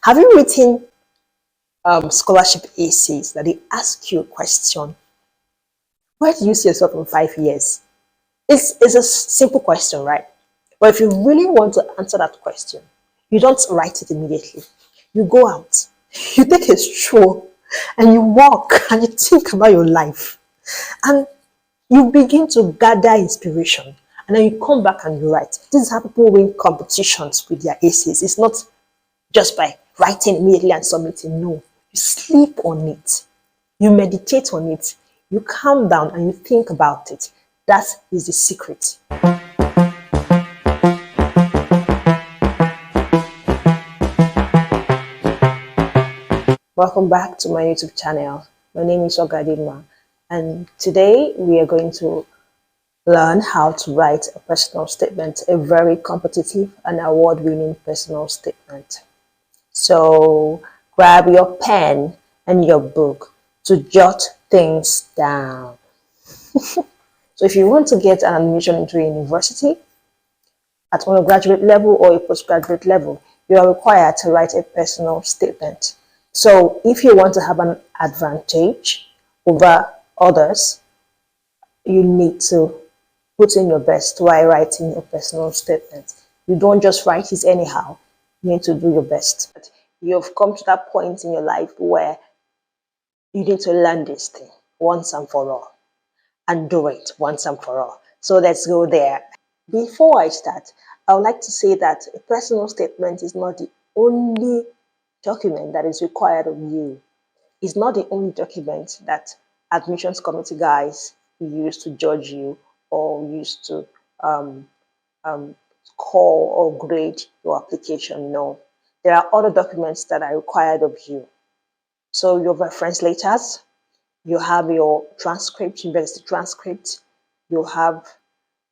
Have you written scholarship essays that they ask you a question? Where do you see yourself in 5 years? It's a simple question, right? But if you really want to answer that question, you don't write it immediately. You go out, you take a stroll, and you walk and you think about your life. And you begin to gather inspiration. And then you come back and you write. This is how people win competitions with their essays. It's not just by writing immediately and submitting. No, you sleep on it. You meditate on it. You calm down and you think about it. That is the secret. Welcome back to my YouTube channel. My name is Ogadima, and today we are going to learn how to write a personal statement, a very competitive and award-winning personal statement. So grab your pen and your book to jot things down. So if you want to get an admission into a university at undergraduate level or a postgraduate level, you are required to write a personal statement. So if you want to have an advantage over others, you need to put in your best while writing a personal statement. You don't just write it anyhow. You need to do your best. You've come to that point in your life where you need to learn this thing once and for all and do it once and for all. So let's go there. Before I start, I would like to say that a personal statement is not the only document that is required of you. It's not the only document that admissions committee guys use to judge you or use to score or grade your application. No, there are other documents that are required of you. So your reference letters, you have your transcript, university transcript, you have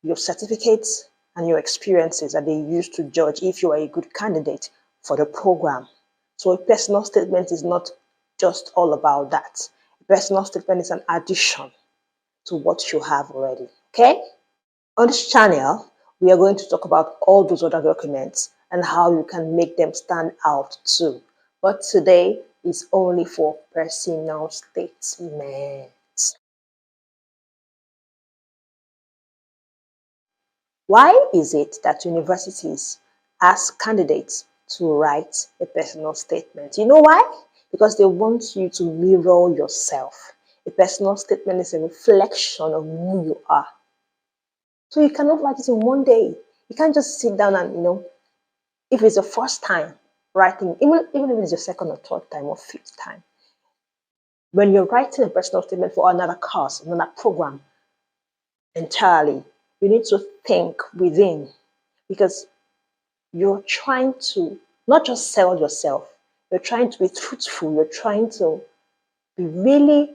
your certificates and your experiences that they use to judge if you are a good candidate for the program. So a personal statement is not just all about that. A personal statement is an addition to what you have already, okay? On this channel, we are going to talk about all those other documents and how you can make them stand out too. But today is only for personal statements. Why is it that universities ask candidates to write a personal statement? You know why? Because they want you to mirror yourself. A personal statement is a reflection of who you are. So you cannot write it in one day. You can't just sit down and, if it's your first time writing, even if it's your second or third time or fifth time, when you're writing a personal statement for another course, another program entirely, you need to think within, because you're trying to not just sell yourself, you're trying to be truthful, you're trying to be really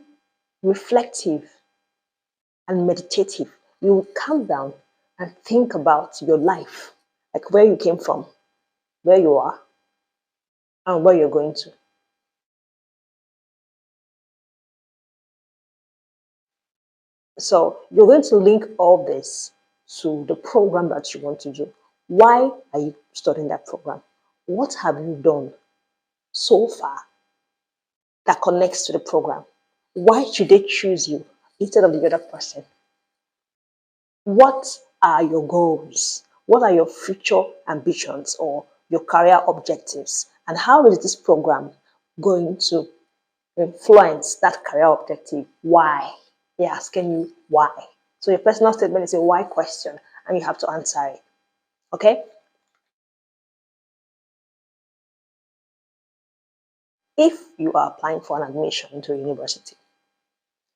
reflective and meditative. You calm down and think about your life, like where you came from, where you are, and where you're going to. So you're going to link all this to the program that you want to do. Why are you studying that program? What have you done so far that connects to the program? Why should they choose you instead of the other person? What are your goals? What are your future ambitions or your career objectives? And how is this program going to influence that career objective? Why? They're asking you why. So your personal statement is a why question and you have to answer it. Okay? If you are applying for an admission into a university,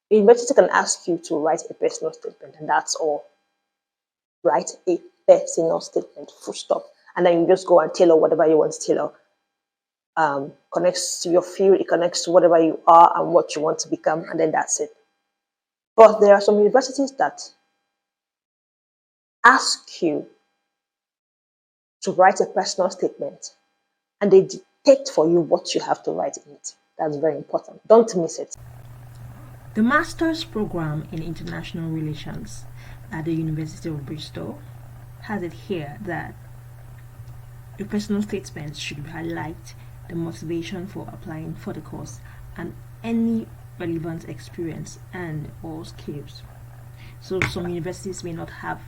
the university can ask you to write a personal statement, and that's all. Write a personal statement, full stop. And then you just go and tailor whatever you want to tailor. Connects to your field, it connects to whatever you are and what you want to become, and then that's it. But there are some universities that ask you to write a personal statement and they dictate for you what you have to write in it. That's very important. Don't miss it. The Master's Program in International Relations at the University of Bristol has it here that a personal statement should highlight the motivation for applying for the course, and any relevant experience and or skills. So some universities may not have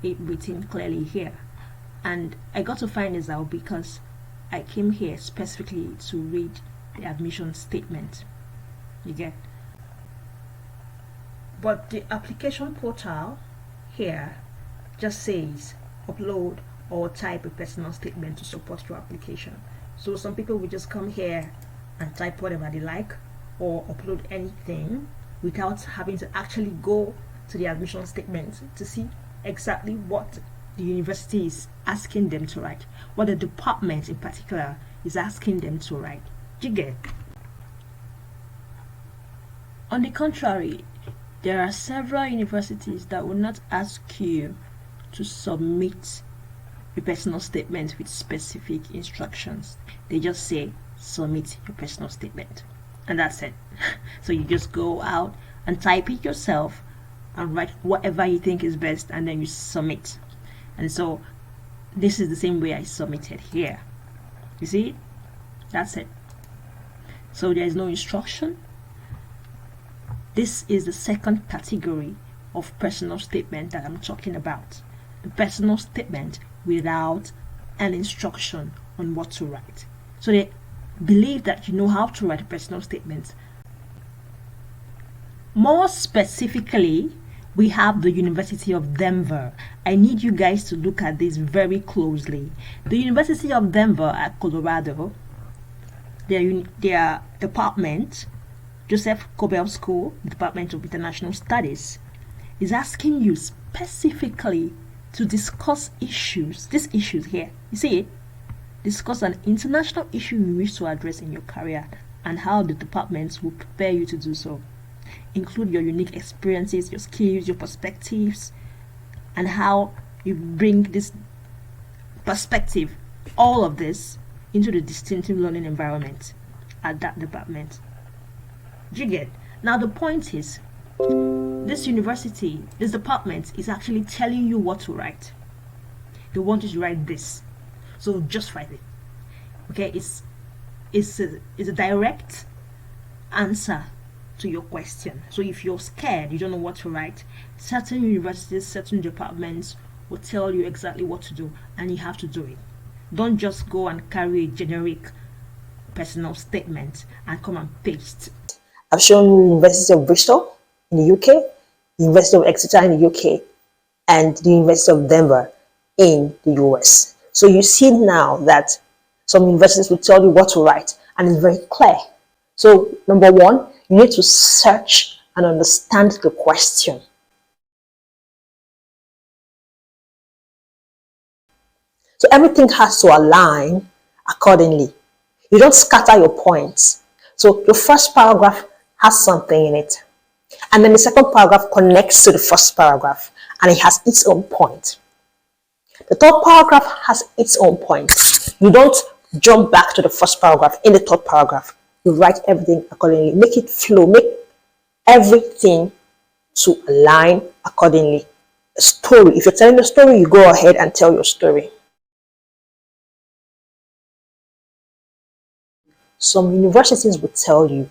it written clearly here, and I got to find this out because I came here specifically to read the admission statement. You get? But the application portal here just says upload or type a personal statement to support your application. So some people will just come here and type whatever they like or upload anything without having to actually go to the admission statement to see exactly what the university is asking them to write, what the department in particular is asking them to write. Do you get? On the contrary, there are several universities that will not ask you to submit a personal statement with specific instructions. They just say submit your personal statement, and that's it. So you just go out and type it yourself and write whatever you think is best, and then you submit. And so this is the same way I submitted here. You see, that's it. So there is no instruction. This is the second category of personal statement that I'm talking about. The personal statement without an instruction on what to write. So they believe that you know how to write a personal statement. More specifically, we have the University of Denver. I need you guys to look at this very closely. The University of Denver at Colorado, their department, Joseph Cobell School, Department of International Studies, is asking you specifically to discuss issues, these issues here. You see it? Discuss an international issue you wish to address in your career and how the department will prepare you to do so. Include your unique experiences, your skills, your perspectives, and how you bring this perspective, all of this, into the distinctive learning environment at that department. Do you get? Now the point is, this university, this department is actually telling you what to write. They want you to write this. So just write it. Okay, it's a direct answer to your question. So if you're scared, you don't know what to write, certain universities, certain departments will tell you exactly what to do, and you have to do it. Don't just go and carry a generic personal statement and come and paste. I've shown you the University of Bristol in the UK, the University of Exeter in the UK, and the University of Denver in the US. So you see now that some universities will tell you what to write, and it's very clear. So number one, you need to search and understand the question. So everything has to align accordingly. You don't scatter your points. So the first paragraph has something in it, and then the second paragraph connects to the first paragraph, and it has its own point. The third paragraph has its own point. You don't jump back to the first paragraph in the third paragraph. You write everything accordingly. Make it flow. Make everything to align accordingly. A story. If you're telling a story, you go ahead and tell your story. Some universities will tell you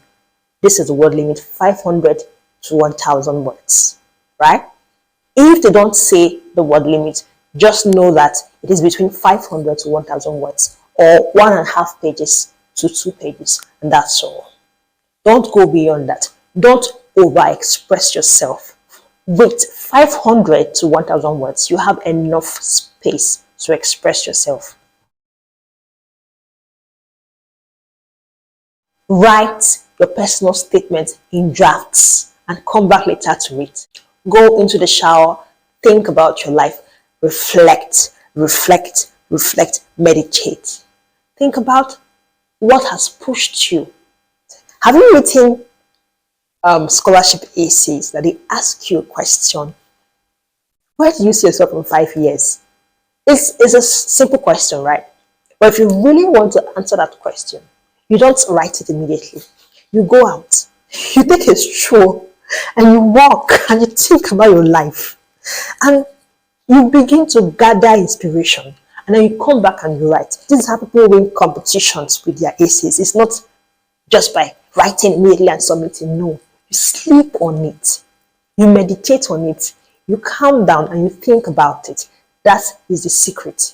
this is the word limit, 500 to 1,000 words, right? If they don't say the word limit, just know that it is between 500 to 1,000 words, or 1.5 pages to 2 pages, and that's all. Don't go beyond that. Don't over-express yourself. With 500 to 1,000 words, you have enough space to express yourself. Write your personal statement in drafts and come back later to it. Go into the shower, think about your life, reflect, meditate. Think about what has pushed you. Have you written scholarship essays that they ask you a question? Where do you see yourself in 5 years? It's a simple question, right? But if you really want to answer that question, you don't write it immediately. You go out, you take a stroll, and you walk and you think about your life. And you begin to gather inspiration, and then you come back and you write. This is how people win competitions with their essays. It's not just by writing immediately and submitting. No, you sleep on it, you meditate on it, you calm down and you think about it. That is the secret.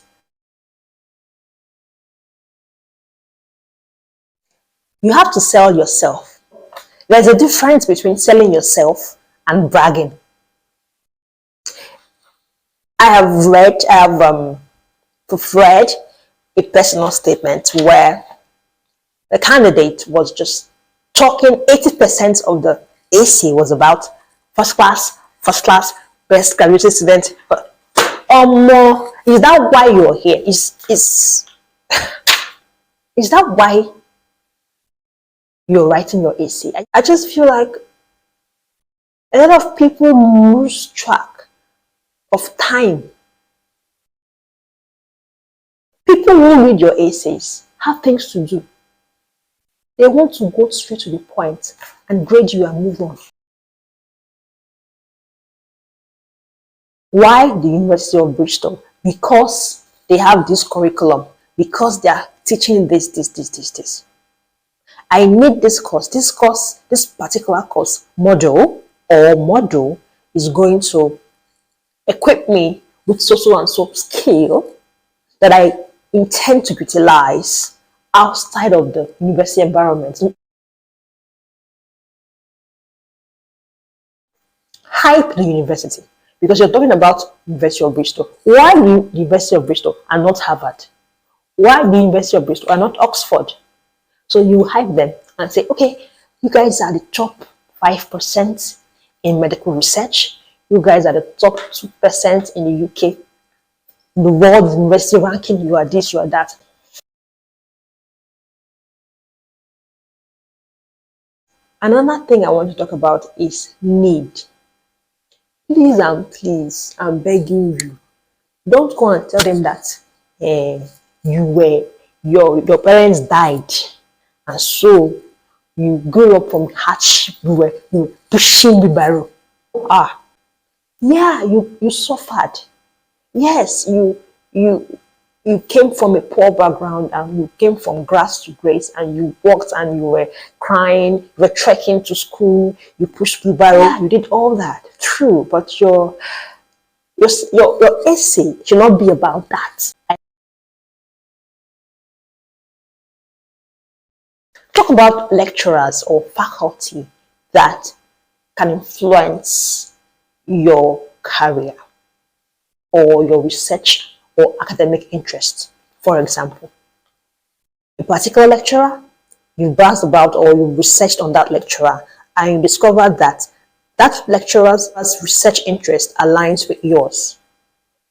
You have to sell yourself. There's a difference between selling yourself and bragging. I have read a personal statement where the candidate was just talking. 80% of the AC was about first class, best graduate student. But more, is that why you're here? Is that why you're writing your AC? I just feel like a lot of people lose track of time. People who read your essays have things to do. They want to go straight to the point and grade you and move on. Why the University of Bristol? Because they have this curriculum. Because they are teaching this. I need this course. This particular course module is going to equip me with so and so skill that I intend to utilize outside of the university environment. Hype the university, because you're talking about University of Bristol. Why the University of Bristol and not Harvard? Why the University of Bristol and not Oxford? So you hype them and say, okay, you guys are the top 5% in medical research. You guys are the top 2% in the UK. The world university ranking, you are this, you are that. Another thing I want to talk about is need. Please, I'm begging you, don't go and tell them that your parents died, and so you grew up from hardship. You were pushing the barrel. Yeah, you suffered. Yes, you came from a poor background and you came from grass to grace and you walked and you were crying, you were trekking to school, you pushed the barrel, yeah, you did all that. True, but your essay should not be about that. Talk about lecturers or faculty that can influence your career or your research or academic interest. For example, a particular lecturer, you've browsed about or you've researched on that lecturer and you discovered that that lecturer's research interest aligns with yours.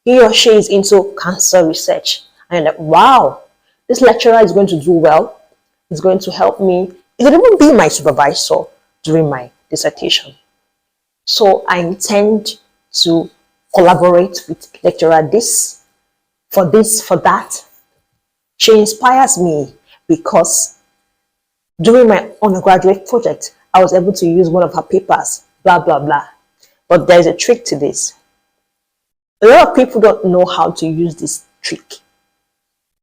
He or she is into cancer research and you're like, wow, this lecturer is going to do well. It's going to help me. It could even be my supervisor during my dissertation. So I intend to collaborate with lecturer this, for that. She inspires me because during my undergraduate project, I was able to use one of her papers, blah, blah, blah. But there's a trick to this. A lot of people don't know how to use this trick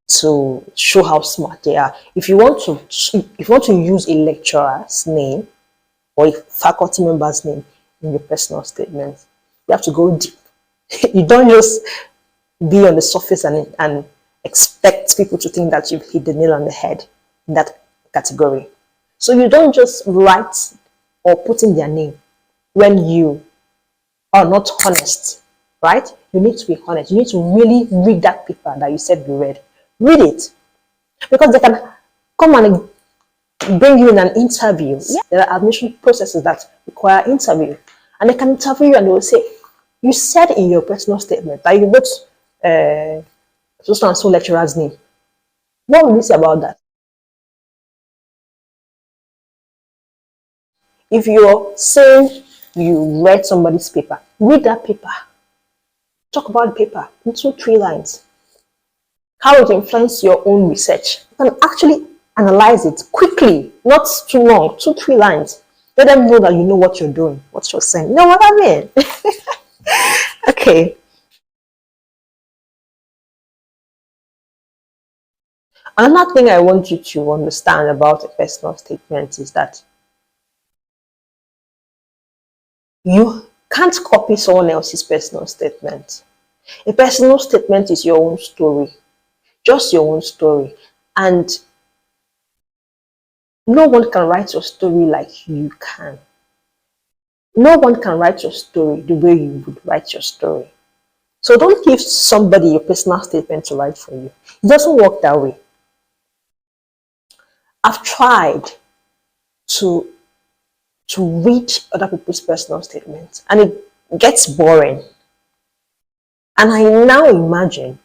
to show how smart they are. If you want to use a lecturer's name or a faculty member's name in your personal statement, you have to go deep. You don't just be on the surface and expect people to think that you've hit the nail on the head in that category. So you don't just write or put in their name when you are not honest, right? You need to be honest. You need to really read that paper that you said you read. Read it, because they can come and bring you in an interview. Yeah. There are admission processes that require interview, and they can interview you and they will say, you said in your personal statement that you wrote so and so lecturer's name. What will you say about that? If you're saying you read somebody's paper, read that paper. Talk about the paper in 2-3 lines. How it influences your own research. You can actually analyze it quickly, not too long, 2-3 lines. Let them know that you know what you're doing, what you're saying. You know what I mean? Okay. Another thing I want you to understand about a personal statement is that you can't copy someone else's personal statement. A personal statement is your own story, just your own story. And no one can write your story like you can. No one can write your story the way you would write your story. So don't give somebody your personal statement to write for you. It doesn't work that way. I've tried to read other people's personal statements and it gets boring. And I now imagine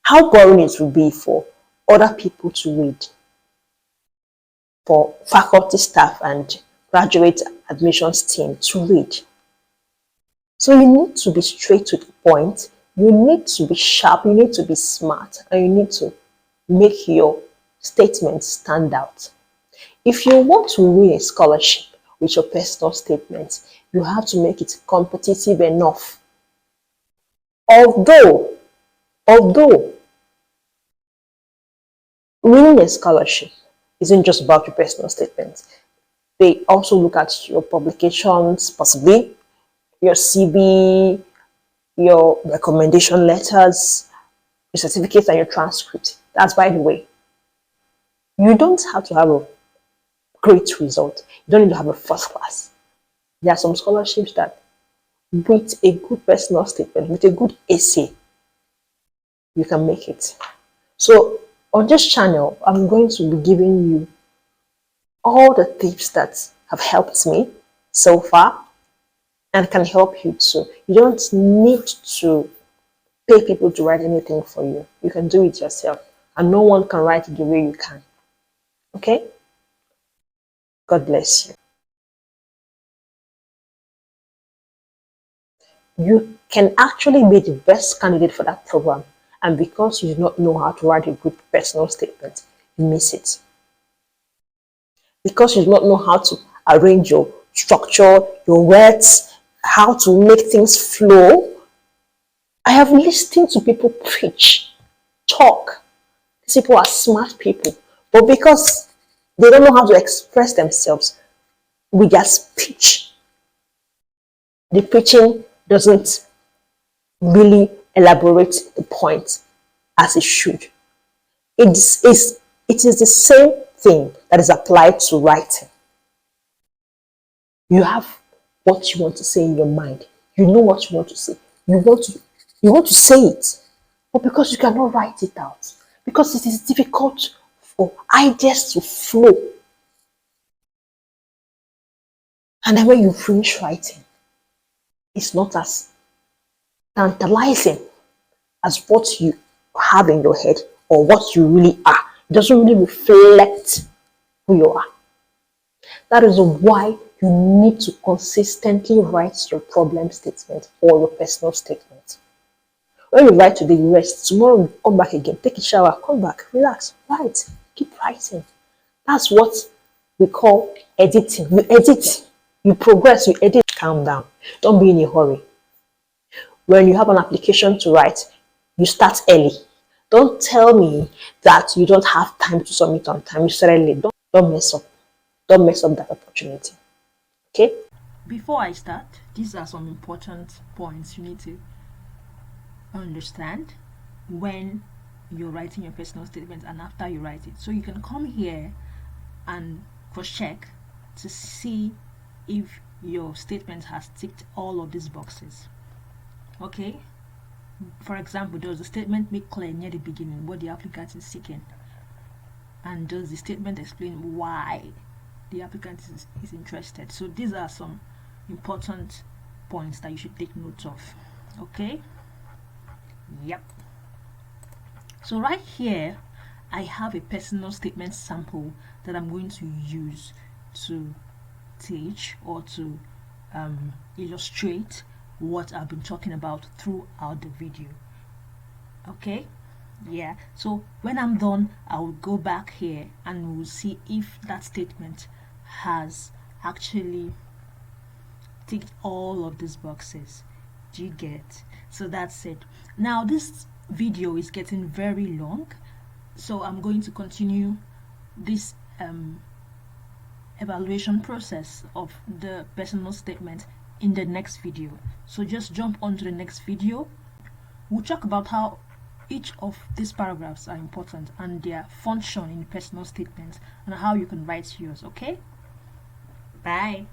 how boring it would be for other people to read, for faculty staff and graduate admissions team to read. So you need to be straight to the point, you need to be sharp, you need to be smart, and you need to make your statement stand out. If you want to win a scholarship with your personal statement, you have to make it competitive enough. Although winning a scholarship isn't just about your personal statement. They also look at your publications, possibly your CV, your recommendation letters, your certificates, and your transcript. That's by the way. You don't have to have a great result. You don't need to have a first class. There are some scholarships that with a good personal statement, with a good essay, you can make it. So on this channel, I'm going to be giving you all the tips that have helped me so far and can help you too. You don't need to pay people to write anything for you. You can do it yourself, and no one can write it the way you can. Okay? God bless you. You can actually be the best candidate for that program, and because you do not know how to write a good personal statement, you miss it. Because you do not know how to arrange your structure, your words, how to make things flow. I have listened to people preach, talk. These people are smart people, but because they don't know how to express themselves with their speech, the preaching doesn't really elaborate the point as it should. It is the same thing that is applied to writing. You have what you want to say in your mind. You know what you want to say. You want to say it, but because you cannot write it out, because it is difficult for ideas to flow. And then when you finish writing, it's not as tantalizing as what you have in your head or what you really are. It doesn't really reflect who you are. That is why you need to consistently write your problem statement or your personal statement. When you write today, you rest. Tomorrow, you come back again. Take a shower, come back, relax, write, keep writing. That's what we call editing. You edit, you progress, you edit. Calm down. Don't be in a hurry. When you have an application to write, you start early. Don't tell me that you don't have time to submit on time. You started late. Don't mess up. Don't mess up that opportunity. Okay? Before I start, these are some important points you need to understand when you're writing your personal statement and after you write it. So you can come here and cross-check to see if your statement has ticked all of these boxes. Okay? For example, does the statement make clear near the beginning what the applicant is seeking? And does the statement explain why the applicant is interested? So these are some important points that you should take note of. Okay? Yep. So right here, I have a personal statement sample that I'm going to use to teach or to illustrate what I've been talking about throughout the video. Okay? Yeah, so when I'm done, I will go back here and we'll see if that statement has actually ticked all of these boxes. Do you get? So that's it. Now this video is getting very long, So I'm going to continue this evaluation process of the personal statement in the next video. So just jump on to the next video. We'll talk about how each of these paragraphs are important and their function in personal statements and how you can write yours. Okay? Bye.